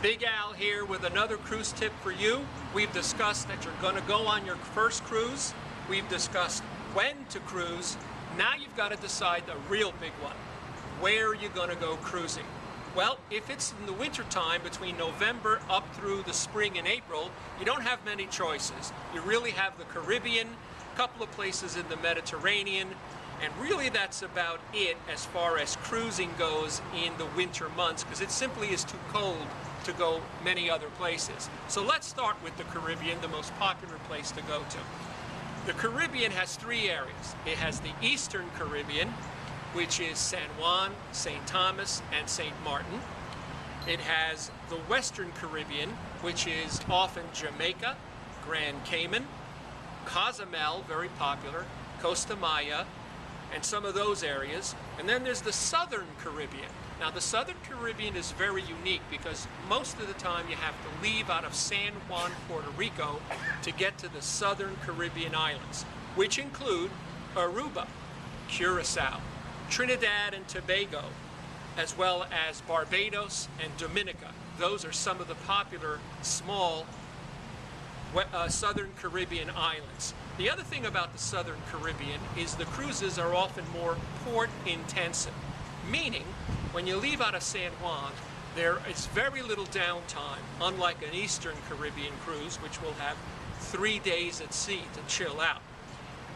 Big Al here with another cruise tip for you. We've discussed that you're going to go on your first cruise. We've discussed when to cruise. Now you've got to decide the real big one. Where are you going to go cruising? Well, if it's in the winter time between November up through the spring and April, you don't have many choices. You really have the Caribbean, a couple of places in the Mediterranean, and really that's about it as far as cruising goes in the winter months, because it simply is too cold to go many other places. So let's start with the Caribbean, the most popular place to go to. The Caribbean has three areas. It has the Eastern Caribbean, which is San Juan, St. Thomas, and St. Martin. It has the Western Caribbean, which is often Jamaica, Grand Cayman, Cozumel, very popular, Costa Maya, and some of those areas. And then there's the Southern Caribbean. Now the Southern Caribbean is very unique because most of the time you have to leave out of San Juan, Puerto Rico to get to the Southern Caribbean islands, which include Aruba, Curacao, Trinidad and Tobago, as well as Barbados and Dominica. Those are some of the popular small Southern Caribbean islands. The other thing about the Southern Caribbean is the cruises are often more port intensive, meaning when you leave out of San Juan, there is very little downtime, unlike an Eastern Caribbean cruise, which will have 3 days at sea to chill out.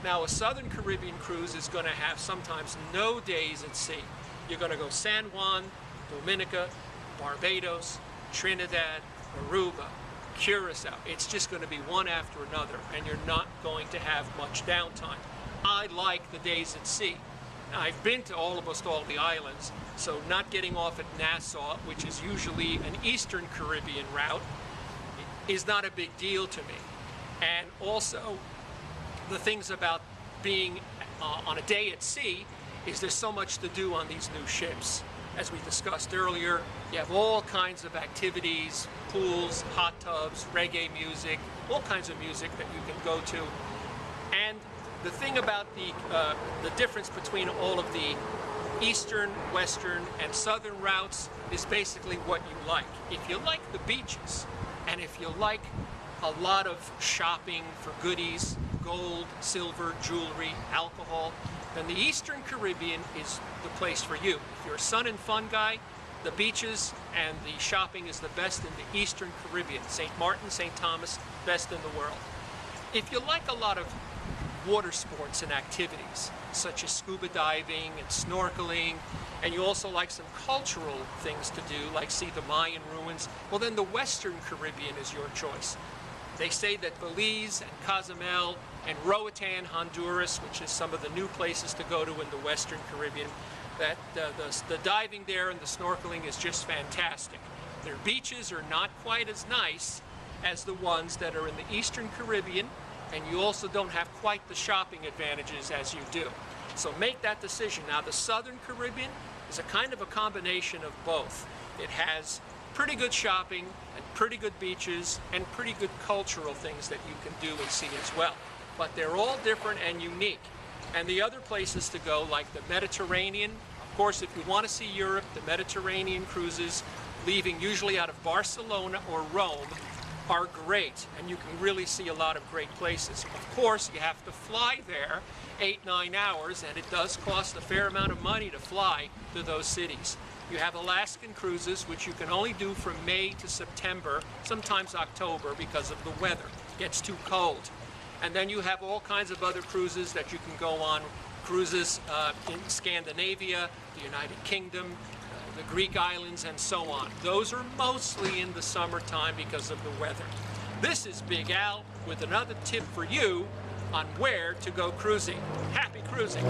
Now, a Southern Caribbean cruise is going to have sometimes no days at sea. You're going to go San Juan, Dominica, Barbados, Trinidad, Aruba, Curacao. It's just going to be one after another, and you're not going to have much downtime. I like the days at sea. Now, I've been to almost all the islands, so not getting off at Nassau, which is usually an Eastern Caribbean route, is not a big deal to me. And also, the things about being on a day at sea is there's so much to do on these new ships. As we discussed earlier, you have all kinds of activities, pools, hot tubs, reggae music, all kinds of music that you can go to. And the thing about the difference between all of the Eastern, Western, and Southern routes is basically what you like. If you like the beaches, and if you like a lot of shopping for goodies, gold, silver, jewelry, alcohol, then the Eastern Caribbean is the place for you. If you're a sun and fun guy, the beaches and the shopping is the best in the Eastern Caribbean. St. Martin, St. Thomas, best in the world. If you like a lot of water sports and activities, such as scuba diving and snorkeling, and you also like some cultural things to do, like see the Mayan ruins, well then the Western Caribbean is your choice. They say that Belize and Cozumel and Roatan, Honduras, which is some of the new places to go to in the Western Caribbean, that the diving there and the snorkeling is just fantastic. Their beaches are not quite as nice as the ones that are in the Eastern Caribbean, and you also don't have quite the shopping advantages as you do. So make that decision. Now, the Southern Caribbean is a kind of a combination of both. It has pretty good shopping and pretty good beaches and pretty good cultural things that you can do and see as well. But they're all different and unique. And the other places to go, like the Mediterranean, of course, if you want to see Europe, the Mediterranean cruises, leaving usually out of Barcelona or Rome, are great, and you can really see a lot of great places. Of course, you have to fly there 8-9 hours, and it does cost a fair amount of money to fly to those cities. You have Alaskan cruises, which you can only do from May to September, sometimes October, because of the weather. It gets too cold. And then you have all kinds of other cruises that you can go on, cruises in Scandinavia, the United Kingdom, the Greek islands, and so on. Those are mostly in the summertime because of the weather. This is Big Al with another tip for you on where to go cruising. Happy cruising!